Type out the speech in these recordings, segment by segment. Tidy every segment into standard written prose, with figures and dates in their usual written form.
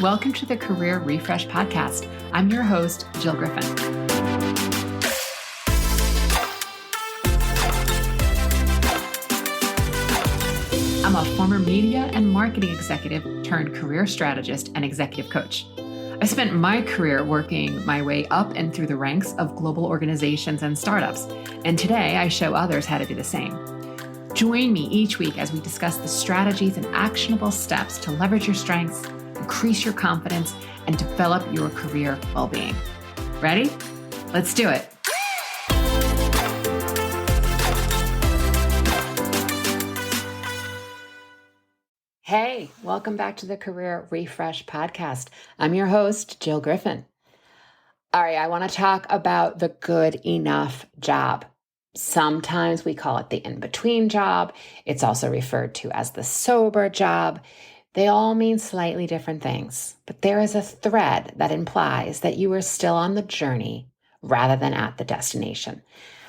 Welcome to the Career Refresh Podcast. I'm your host, Jill Griffin. I'm a former media and marketing executive turned career strategist and executive coach. I spent my career working my way up and through the ranks of global organizations and startups, and today I show others how to do the same. Join me each week as we discuss the strategies and actionable steps to leverage your strengths, increase your confidence, and develop your career well-being. Ready? Let's do it. Hey, welcome back to the Career Refresh Podcast. I'm your host, Jill Griffin. All right, I want to talk about the good enough job. Sometimes we call it the in-between job. It's also referred to as the sober job. They all mean slightly different things, but there is a thread that implies that you are still on the journey rather than at the destination.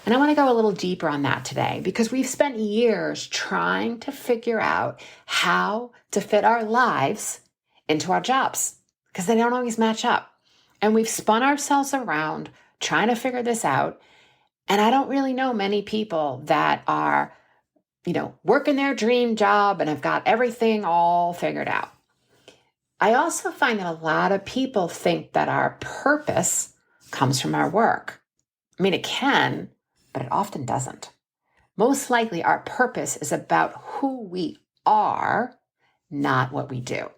And I want to go a little deeper on that today because we've spent years trying to figure out how to fit our lives into our jobs because they don't always match up. And we've spun ourselves around trying to figure this out. And I don't really know many people that are, working their dream job and have got everything all figured out. I also find that a lot of people think that our purpose comes from our work. I mean, it can, but it often doesn't. Most likely, our purpose is about who we are, not what we do.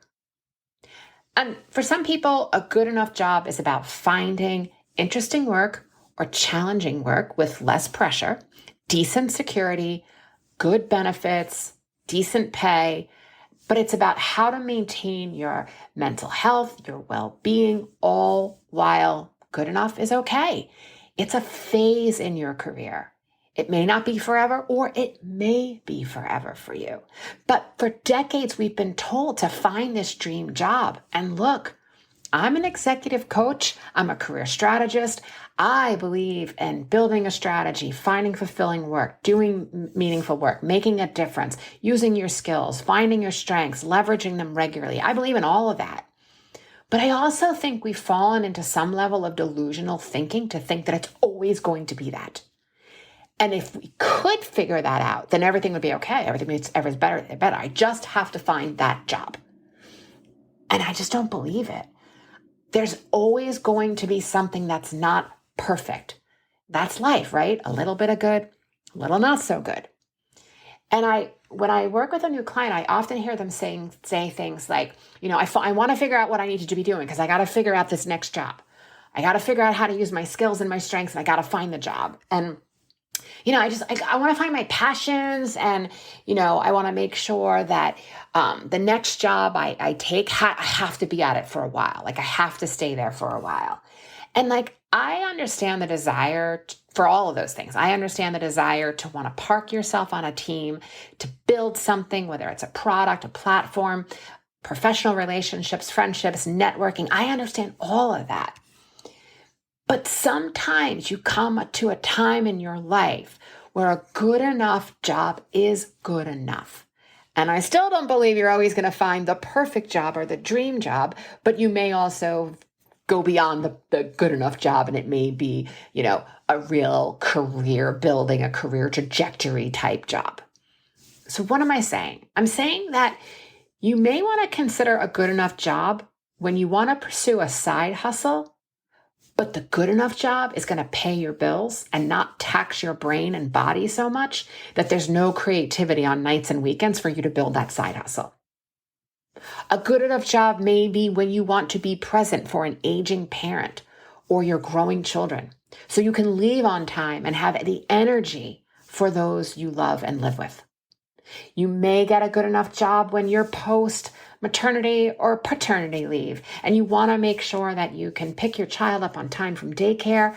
And for some people, a good enough job is about finding interesting work or challenging work with less pressure, decent security, good benefits, decent pay, but it's about how to maintain your mental health, your well-being, all while good enough is okay. It's a phase in your career. It may not be forever, or it may be forever for you. But for decades, we've been told to find this dream job. And look, I'm an executive coach. I'm a career strategist. I believe in building a strategy, finding fulfilling work, doing meaningful work, making a difference, using your skills, finding your strengths, leveraging them regularly. I believe in all of that. But I also think we've fallen into some level of delusional thinking to think that it's always going to be that. And if we could figure that out, then everything would be okay. Everything's better. I just have to find that job. And I just don't believe it. There's always going to be something that's not perfect. That's life, right? A little bit of good, a little not so good. And when I work with a new client, I often hear them say things like, I want to figure out what I need to be doing because I got to figure out this next job. I got to figure out how to use my skills and my strengths, and I got to find the job. And I want to find my passions, and, I want to make sure that the next job I take, I have to be at it for a while. I have to stay there for a while. And I understand the desire for all of those things. I understand the desire to want to park yourself on a team, to build something, whether it's a product, a platform, professional relationships, friendships, networking. I understand all of that. But sometimes you come to a time in your life where a good enough job is good enough. And I still don't believe you're always going to find the perfect job or the dream job, but you may also go beyond the good enough job, and it may be, a real career building, a career trajectory type job. So what am I saying? I'm saying that you may want to consider a good enough job when you want to pursue a side hustle, but the good enough job is going to pay your bills and not tax your brain and body so much that there's no creativity on nights and weekends for you to build that side hustle. A good enough job may be when you want to be present for an aging parent or your growing children, so you can leave on time and have the energy for those you love and live with. You may get a good enough job when you're post-maternity or paternity leave, and you want to make sure that you can pick your child up on time from daycare,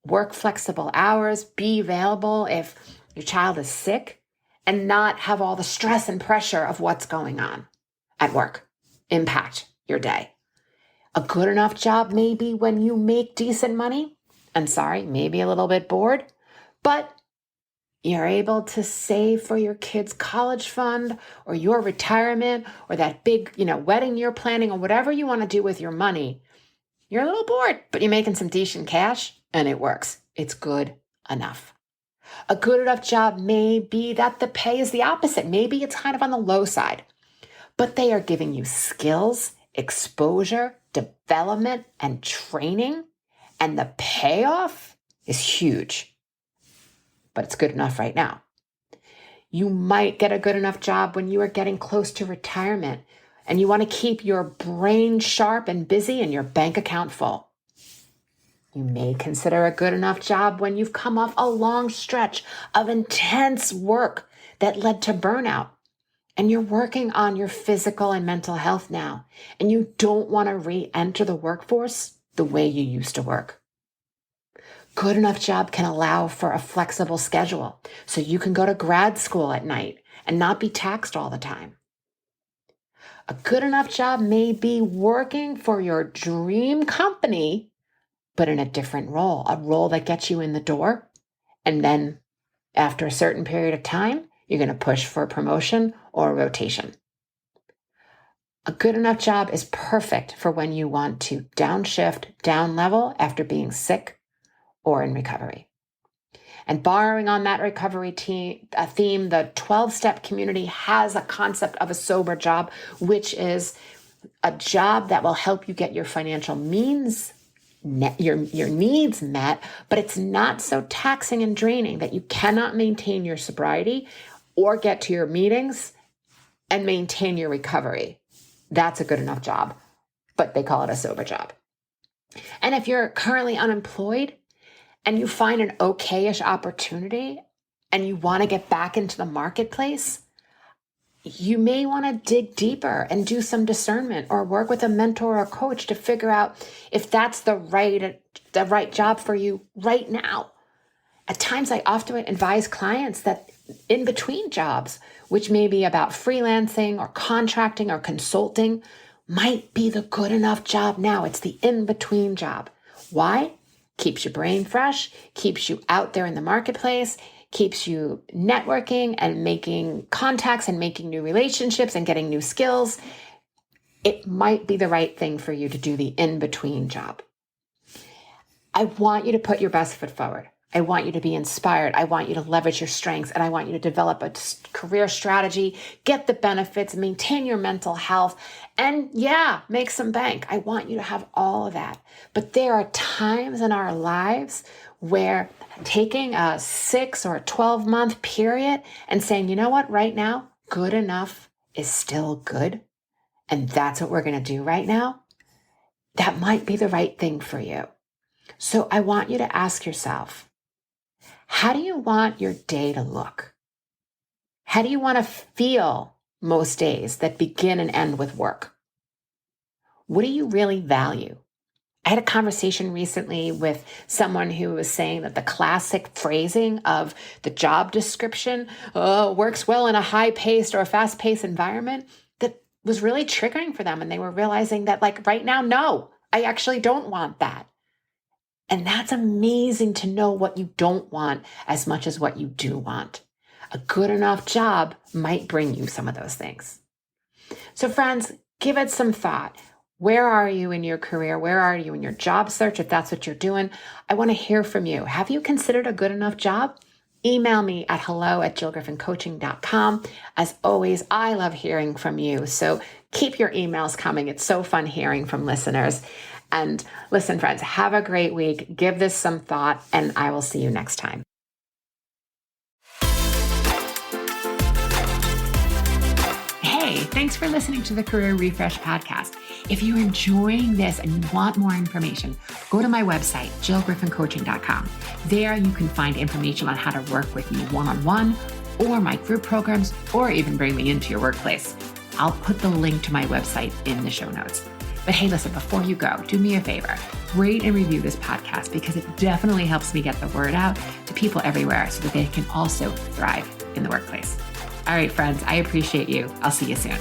work flexible hours, be available if your child is sick, and not have all the stress and pressure of what's going on at work impact your day. A good enough job may be when you make decent money, and maybe a little bit bored, but You're able to save for your kids' college fund or your retirement or that big, wedding you're planning or whatever you want to do with your money. You're a little bored, but you're making some decent cash and it works. It's good enough. A good enough job may be that the pay is the opposite. Maybe it's kind of on the low side, but they are giving you skills, exposure, development, and training, and the payoff is huge. But it's good enough right now. You might get a good enough job when you are getting close to retirement and you want to keep your brain sharp and busy and your bank account full. You may consider a good enough job when you've come off a long stretch of intense work that led to burnout and you're working on your physical and mental health now and you don't want to re-enter the workforce the way you used to work. Good enough job can allow for a flexible schedule so you can go to grad school at night and not be taxed all the time. A good enough job may be working for your dream company, but in a different role, a role that gets you in the door. And then after a certain period of time, you're going to push for a promotion or a rotation. A good enough job is perfect for when you want to downshift, down level after being sick or in recovery. And borrowing on that recovery theme, the 12-step community has a concept of a sober job, which is a job that will help you get your financial means, your needs met, but it's not so taxing and draining that you cannot maintain your sobriety or get to your meetings and maintain your recovery. That's a good enough job, but they call it a sober job. And if you're currently unemployed, and you find an okay-ish opportunity and you want to get back into the marketplace, you may want to dig deeper and do some discernment or work with a mentor or coach to figure out if that's the right job for you right now. At times, I often advise clients that in between jobs, which may be about freelancing or contracting or consulting, might be the good enough job now. It's the in-between job. Why? Keeps your brain fresh, keeps you out there in the marketplace, keeps you networking and making contacts and making new relationships and getting new skills. It might be the right thing for you to do the in-between job. I want you to put your best foot forward. I want you to be inspired. I want you to leverage your strengths, and I want you to develop a career strategy, get the benefits, maintain your mental health, and make some bank. I want you to have all of that. But there are times in our lives where taking a 6 or a 12-month period and saying, you know what, right now, good enough is still good, and that's what we're going to do right now, that might be the right thing for you. So I want you to ask yourself, how do you want your day to look? How do you want to feel most days that begin and end with work? What do you really value? I had a conversation recently with someone who was saying that the classic phrasing of the job description works well in a high-paced or a fast-paced environment, that was really triggering for them. And they were realizing that right now, no, I actually don't want that. And that's amazing to know what you don't want as much as what you do want. A good enough job might bring you some of those things. So friends, give it some thought. Where are you in your career? Where are you in your job search? If that's what you're doing, I want to hear from you. Have you considered a good enough job? Email me at hello@jillgriffincoaching.com. As always, I love hearing from you. So keep your emails coming. It's so fun hearing from listeners. And listen, friends, have a great week. Give this some thought, and I will see you next time. Hey, thanks for listening to the Career Refresh Podcast. If you're enjoying this and you want more information, go to my website, jillgriffincoaching.com. There you can find information on how to work with me one-on-one or my group programs, or even bring me into your workplace. I'll put the link to my website in the show notes. But hey, listen, before you go, do me a favor, rate and review this podcast, because it definitely helps me get the word out to people everywhere so that they can also thrive in the workplace. All right, friends, I appreciate you. I'll see you soon.